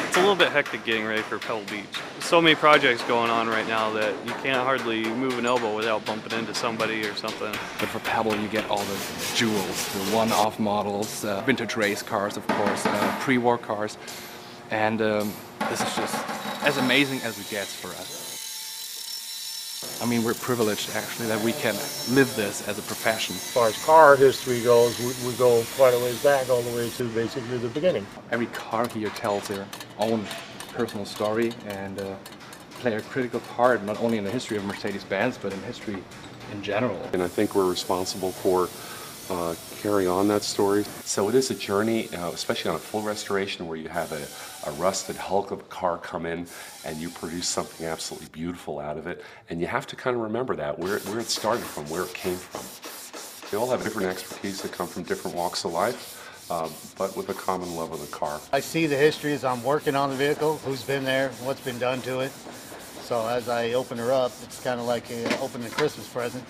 It's a little bit hectic getting ready for Pebble Beach. So many projects going on right now that you can't hardly move an elbow without bumping into somebody or something. But for Pebble you get all the jewels, the one-off models, vintage race cars of course, pre-war cars, and this is just as amazing as it gets for us. I mean, we're privileged actually that we can live this as a profession. As far as car history goes, we go quite a ways back, all the way to basically the beginning. Every car here tells their own personal story and play a critical part not only in the history of Mercedes-Benz but in history in general. And I think we're responsible for carry on that story. So it is a journey, especially on a full restoration where you have a rusted hulk of a car come in and you produce something absolutely beautiful out of it. And you have to kind of remember that, where it started from, where it came from. They all have different expertise that come from different walks of life, but with a common love of the car. I see the history as I'm working on the vehicle, who's been there, what's been done to it. So as I open her up, it's kind of like opening a Christmas present.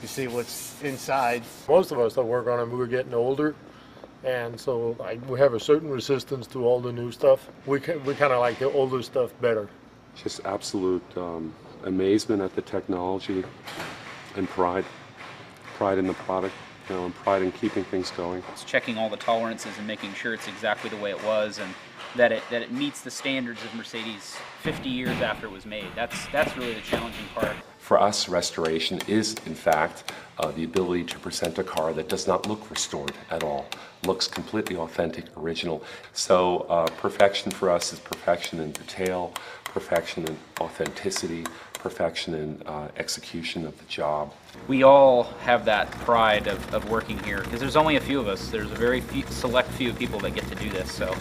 You see what's inside. Most of us that work on them, we're getting older, and so we have a certain resistance to all the new stuff. We kind of like the older stuff better. Just absolute amazement at the technology and pride in the product, you know, and pride in keeping things going. It's checking all the tolerances and making sure it's exactly the way it was, and that it meets the standards of Mercedes 50 years after it was made. That's really the challenging part. For us, restoration is, in fact, the ability to present a car that does not look restored at all, looks completely authentic, original. So perfection for us is perfection in detail, perfection in authenticity, perfection in execution of the job. We all have that pride of working here, because there's only a few of us. There's a very select few people that get to do this, so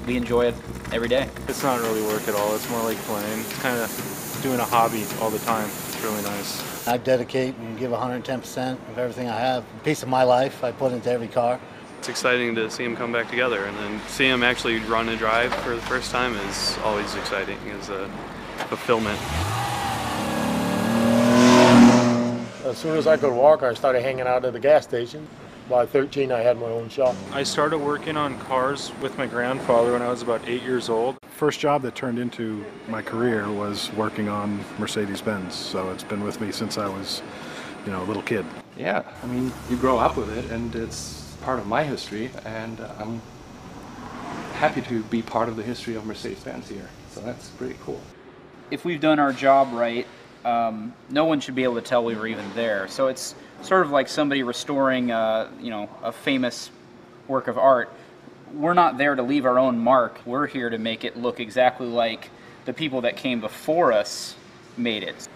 we enjoy it every day. It's not really work at all, it's more like playing. It's kind of doing a hobby all the time. It's really nice. I dedicate and give 110% of everything I have. A piece of my life I put into every car. It's exciting to see them come back together, and then see them actually run and drive for the first time is always exciting, is a fulfillment. As soon as I could walk, I started hanging out at the gas station. By 13, I had my own shop. I started working on cars with my grandfather when I was about 8 years old. First job that turned into my career was working on Mercedes-Benz, so it's been with me since I was, a little kid. Yeah, I mean, you grow up with it and it's part of my history, and I'm happy to be part of the history of Mercedes-Benz here, so that's pretty cool. If we've done our job right, no one should be able to tell we were even there. So it's sort of like somebody restoring, a famous work of art. We're not there to leave our own mark. We're here to make it look exactly like the people that came before us made it.